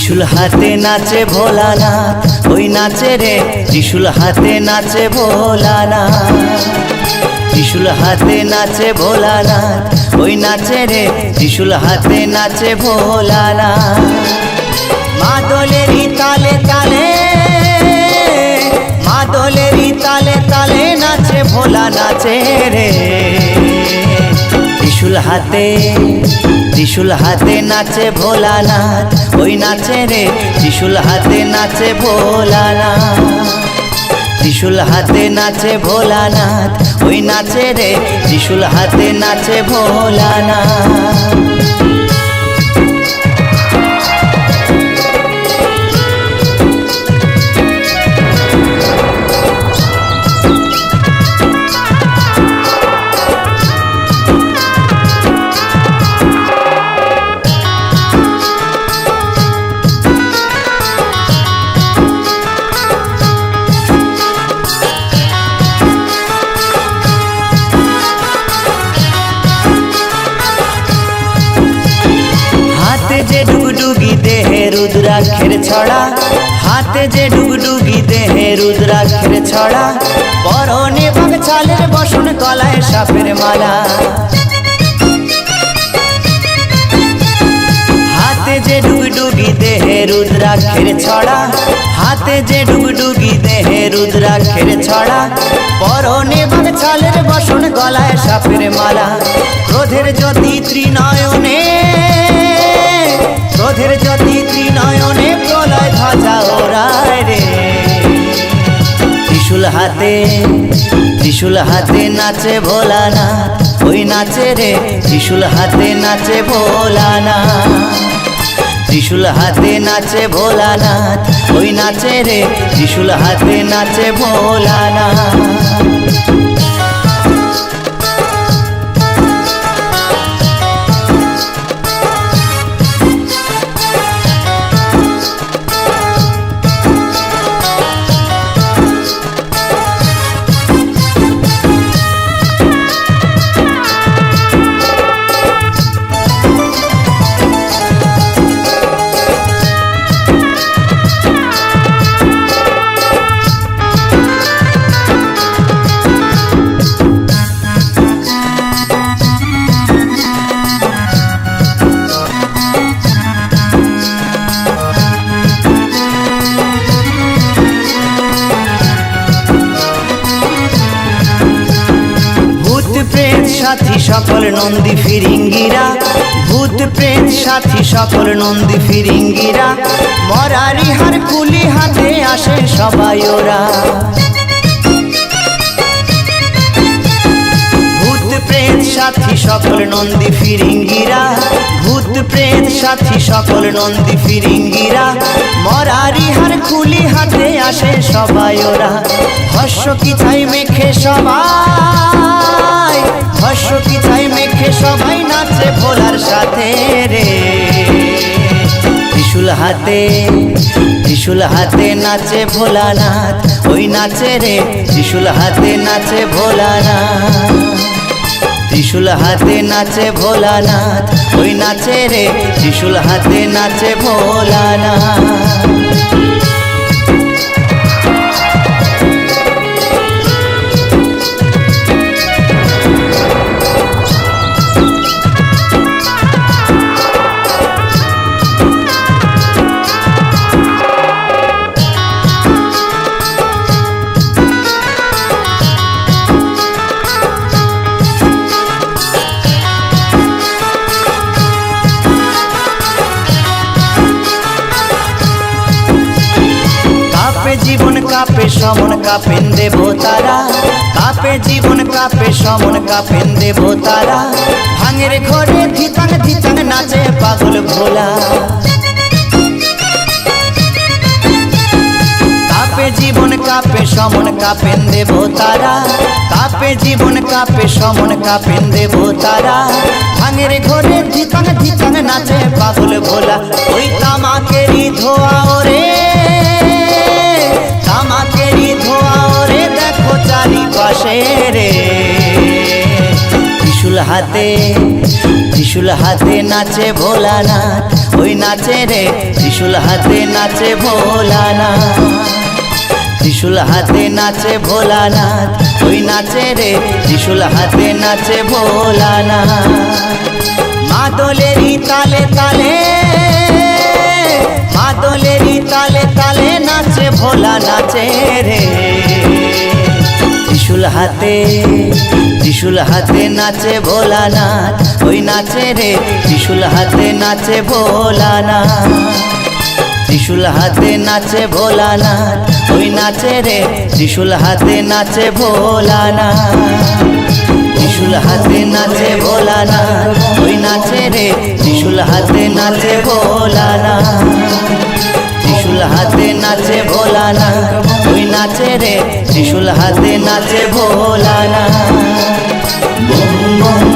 ত্রিশূল হাতে নাচে ভোলানাথ, ওই নাচে রে ত্রিশূল হাতে নাচে ভোলানাথ। ত্রিশূল হাতে নাচে ভোলানাথ, ওই নাচে রে ত্রিশূল হাতে নাচে ভোলানাথ। মাদলেরই তালে তালে, মাদলেরই তালে তালে নাচে ভোলা নাচে রে। ত্রিশূল হাতে, ত্রিশূল হাতে নাচে ভোলানাথ, ওই নাচে রে ত্রিশূল হাতে নাচে ভোলানাথ। ত্রিশূল হাতে নাচে ভোলানাথ, ওই নাচে রে ত্রিশূল হাতে নাচে ভোলানাথ। যে ডুগডুগি দেহে রুদ্রাক্ষের ছড়া, হাতে যে ডুগডুগি দেহে রুদ্রাক্ষের ছড়া, পরনে বাগছালের বসন গলায় সাপের মালা। হাতে যে ডুগডুগি দেহে রুদ্রাক্ষের ছড়া, হাতে যে ডুগডুগি দেহে রুদ্রাক্ষের ছড়া, পরনে বাগছালের বসন গলায় সাপের মালা। ক্রোধের জ্যোতি ত্রিনয়নে, ক্রোধের জ্যোতি ত্রিনয়নে প্রলয় ধ্বজা ওড়ায় রে। ত্রিশূল হাতে, ত্রিশূল হাতে নাচে ভোলানাথ, ওই নাচে রে ত্রিশূল হাতে নাচে ভোলানাথ। ত্রিশূল হাতে নাচে ভোলানাথ, ওই নাচে রে ত্রিশূল হাতে নাচে ভোলানাথ। সাথী সকল নন্দী ফিরিঙ্গিরা, ভূত প্রেত সাথী সকল নন্দী ফিরিঙ্গিরা, মরারি হার কুলি হাতে আসে সবাই ওরা। ভূত প্রেত সাথী সকল নন্দী ফিরিঙ্গিরা, ভূত প্রেত সাথী সকল নন্দী ফিরিঙ্গিরা, মরারি হার কুলি হাতে আসে সবাই ওরা। হর্ষ কি চাই মেখে সবাই, হর্ষ কি চাই মেখে সবাই নাচে ভোলার সাথে রে। ত্রিশূল হাতে, ত্রিশূল হাতে নাচে ভোলানাথ, ওই নাচে রে ত্রিশূল হাতে নাচে ভোলানাথ। ত্রিশূল হাতে নাচে ভোলানাথ, ওই নাচে রে ত্রিশূল হাতে নাচে ভোলানাথ। জীবন কাপে সমন কাপেন দেবতারা, কাপে জীবন কাপে সমন কাপেন দেবতারা, ভাঙের ঘরে ধিতাং ধিতাং নাচে পাগল ভোলা। কাপে জীবন কাপে সমন কাপেন দেবতারা, কাপে জীবন কাপে সমন কাপেন দেবতারা, ভাঙের ঘরে ধিতাং ধিতাং নাচে পাগল ভোলা। ওই তামাকেরই ধোয়া ওরে, তামাকেরই ধোয়া ওরে দেখো চারিপাশে রে। ত্রিশূল ত্রিশূল হাতে নাচে ভোলানাথ, ওই নাচে রে ত্রিশূল হাতে নাচে ভোলানাথ। ত্রিশূল হাতে নাচে ভোলানাথ, ওই নাচে রে ত্রিশূল হাতে নাচে ভোলানাথ। মাদলেরই তালে তালে, মাদলেরই তালে তালে নাচে ভোলা নাচে রে। ত্রিশূল হাতে নাচে ভোলানাথ, ওই নাচে রে ত্রিশূল হাতে নাচে ভোলানাথ। ত্রিশূল হাতে নাচে ভোলানাথ, ওই নাচে রে ত্রিশূল হাতে নাচে ভোলানাথ। ত্রিশূল হাতে নাচে ভোলানাথ, ওই নাচে রে ত্রিশূল হাতে নাচে ভোলানাথ। ত্রিশূল হাতে নাচে ভোলানাথ, ওই নাচে রে ত্রিশূল হাতে নাচে ভোলানাথ। Bomb bomb